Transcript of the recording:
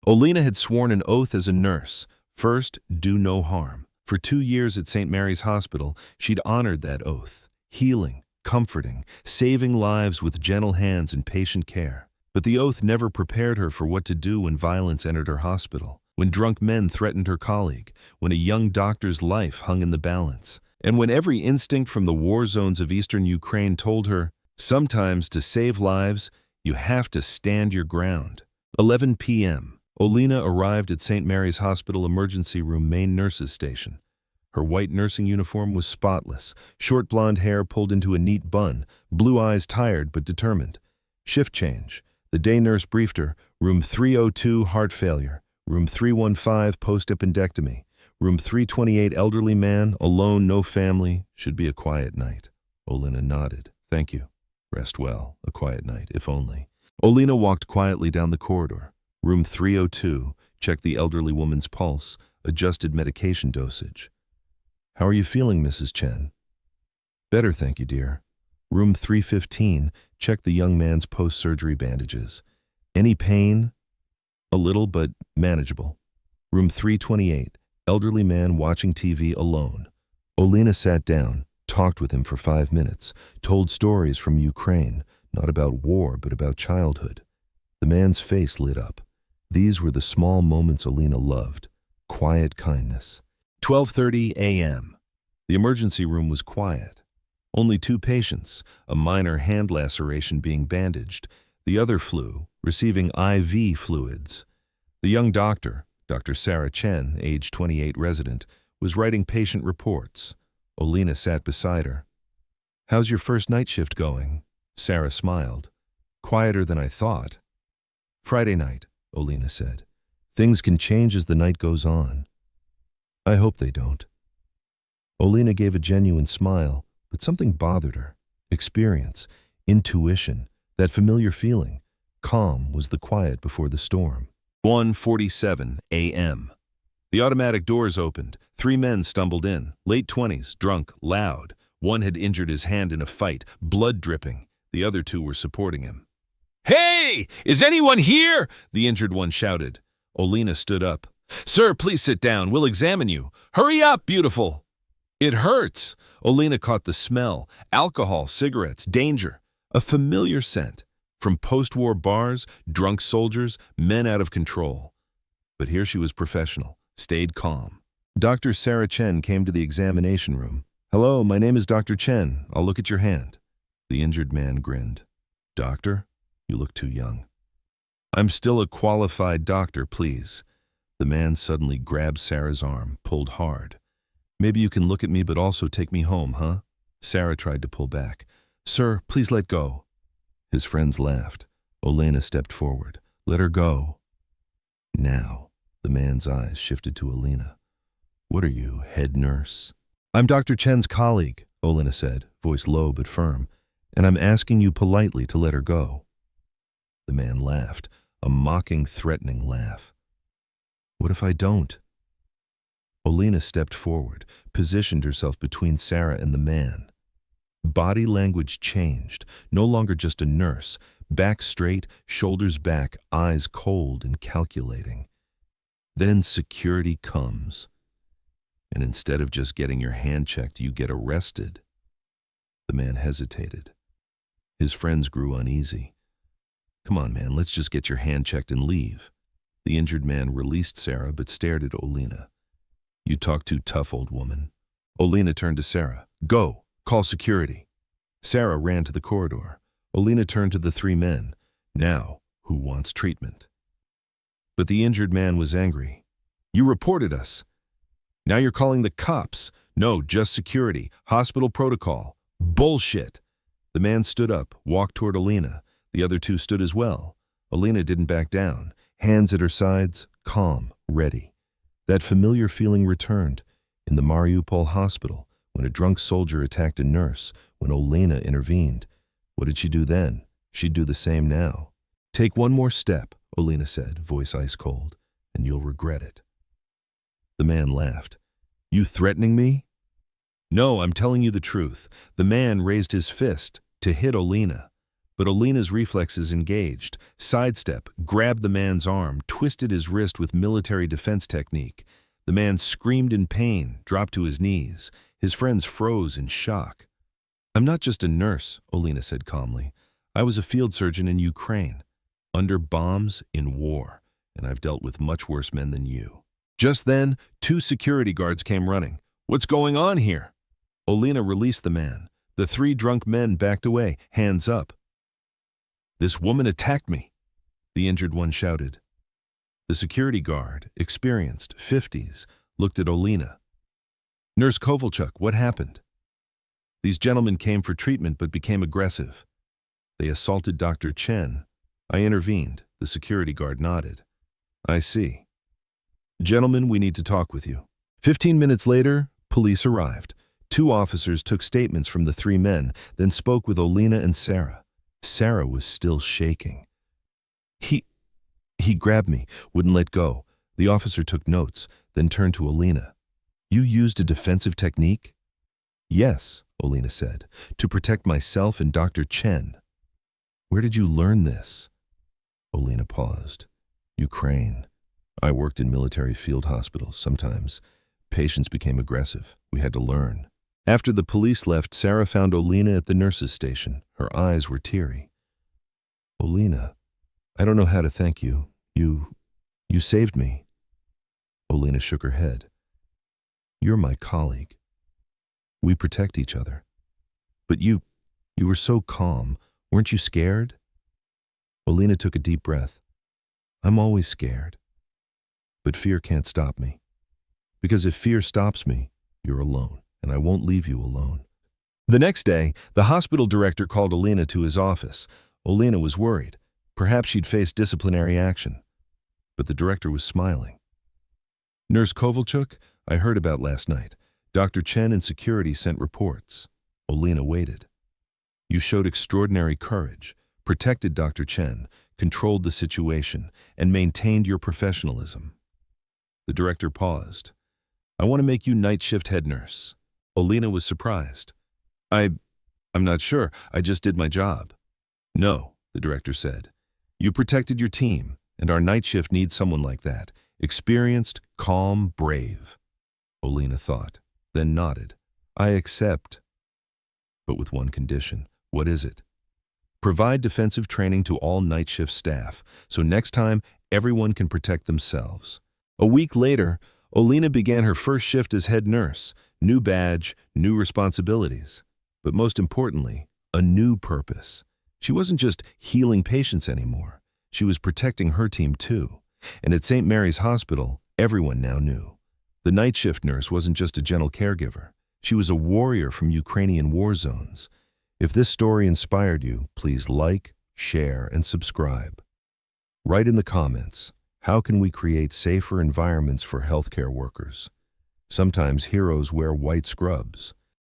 Olena had sworn an oath as a nurse. First, do no harm. For 2 years at St. Mary's Hospital, she'd honored that oath, healing, comforting, saving lives with gentle hands and patient care. But the oath never prepared her for what to do when violence entered her hospital, when drunk men threatened her colleague, when a young doctor's life hung in the balance, and when every instinct from the war zones of eastern Ukraine told her, sometimes to save lives, you have to stand your ground. 11 p.m. Olena arrived at St. Mary's Hospital emergency room main nurses station. Her white nursing uniform was spotless, short blonde hair pulled into a neat bun, blue eyes tired but determined. Shift change. The day nurse briefed her, room 302 heart failure, room 315 post-appendectomy, room 328 elderly man, alone, no family, should be a quiet night. Olena nodded. Thank you. Rest well, a quiet night, if only. Olena walked quietly down the corridor. Room 302, checked the elderly woman's pulse, adjusted medication dosage. How are you feeling, Mrs. Chen? Better, thank you, dear. Room 315, checked the young man's post-surgery bandages. Any pain? A little, but manageable. Room 328, elderly man watching TV alone. Olena sat down, talked with him for 5 minutes, told stories from Ukraine, not about war, but about childhood. The man's face lit up. These were the small moments Olena loved. Quiet kindness. 12:30 a.m. The emergency room was quiet. Only 2 patients, a minor hand laceration being bandaged, the other flu, receiving IV fluids. The young doctor, Dr. Sarah Chen, age 28 resident, was writing patient reports. Olena sat beside her. How's your first night shift going? Sarah smiled. Quieter than I thought. Friday night, Olena said. Things can change as the night goes on. I hope they don't. Olena gave a genuine smile, but something bothered her. Experience, intuition, that familiar feeling. Calm was the quiet before the storm. 1:47 a.m. The automatic doors opened. 3 men stumbled in, late 20s, drunk, loud. One had injured his hand in a fight, blood dripping. The other 2 were supporting him. Hey! Is anyone here? The injured one shouted. Olena stood up. Sir, please sit down. We'll examine you. Hurry up, beautiful. It hurts. Olena caught the smell. Alcohol, cigarettes, danger. A familiar scent. From post-war bars, drunk soldiers, men out of control. But here she was professional, stayed calm. Dr. Sarah Chen came to the examination room. Hello, my name is Dr. Chen. I'll look at your hand. The injured man grinned. Doctor? You look too young. I'm still a qualified doctor, please. The man suddenly grabbed Sarah's arm, pulled hard. Maybe you can look at me but also take me home, huh? Sarah tried to pull back. Sir, please let go. His friends laughed. Olena stepped forward. Let her go. Now, the man's eyes shifted to Olena. What are you, head nurse? I'm Dr. Chen's colleague, Olena said, voice low but firm, and I'm asking you politely to let her go. The man laughed, a mocking, threatening laugh. What if I don't? Olena stepped forward, positioned herself between Sarah and the man. Body language changed, no longer just a nurse, back straight, shoulders back, eyes cold and calculating. Then security comes. And instead of just getting your hand checked, you get arrested. The man hesitated. His friends grew uneasy. Come on, man, let's just get your hand checked and leave. The injured man released Sarah but stared at Olena. You talk too tough, old woman. Olena turned to Sarah. Go, call security. Sarah ran to the corridor. Olena turned to the 3 men. Now, who wants treatment? But the injured man was angry. You reported us. Now you're calling the cops. No, just security. Hospital protocol. Bullshit. The man stood up, walked toward Olena. The other 2 stood as well. Olena didn't back down. Hands at her sides, calm, ready. That familiar feeling returned. In the Mariupol hospital, when a drunk soldier attacked a nurse, when Olena intervened. What did she do then? She'd do the same now. Take one more step, Olena said, voice ice cold, and you'll regret it. The man laughed. You threatening me? No, I'm telling you the truth. The man raised his fist to hit Olena. But Olena's reflexes engaged, sidestep, grabbed the man's arm, twisted his wrist with military defense technique. The man screamed in pain, dropped to his knees. His friends froze in shock. "I'm not just a nurse," Olena said calmly. "I was a field surgeon in Ukraine, under bombs in war, and I've dealt with much worse men than you." Just then, 2 security guards came running. "What's going on here?" Olena released the man. The 3 drunk men backed away, hands up. "This woman attacked me," the injured one shouted. The security guard, experienced, 50s, looked at Olena. "Nurse Kovalchuk, what happened?" "These gentlemen came for treatment but became aggressive. They assaulted Dr. Chen. I intervened." The security guard nodded. "I see. Gentlemen, we need to talk with you." 15 minutes later, police arrived. 2 officers took statements from the 3 men, then spoke with Olena and Sarah. Sarah was still shaking. He grabbed me, wouldn't let go." The officer took notes, then turned to Olena. "You used a defensive technique?" "Yes," Olena said, "to protect myself and Dr. Chen." "Where did you learn this?" Olena paused. "Ukraine. I worked in military field hospitals. Sometimes patients became aggressive. We had to learn." After the police left, Sarah found Olena at the nurse's station. Her eyes were teary. "Olena, I don't know how to thank you. You saved me." Olena shook her head. "You're my colleague. We protect each other. But you were so calm. Weren't you scared?" Olena took a deep breath. "I'm always scared. But fear can't stop me. Because if fear stops me, you're alone, and I won't leave you alone." The next day, the hospital director called Olena to his office. Olena was worried. Perhaps she'd face disciplinary action. But the director was smiling. "Nurse Kovalchuk, I heard about last night. Dr. Chen and security sent reports." Olena waited. "You showed extraordinary courage, protected Dr. Chen, controlled the situation, and maintained your professionalism." The director paused. "I want to make you night shift head nurse." Olena was surprised. I'm not sure. I just did my job." "No," the director said. "You protected your team, and our night shift needs someone like that. Experienced, calm, brave." Olena thought, then nodded. "I accept. But with one condition." "What is it?" "Provide defensive training to all night shift staff, so next time everyone can protect themselves." A week later, Olena began her first shift as head nurse. New badge, new responsibilities. But most importantly, a new purpose. She wasn't just healing patients anymore. She was protecting her team too. And at St. Mary's Hospital, everyone now knew. The night shift nurse wasn't just a gentle caregiver. She was a warrior from Ukrainian war zones. If this story inspired you, please like, share, and subscribe. Write in the comments, how can we create safer environments for healthcare workers? Sometimes heroes wear white scrubs.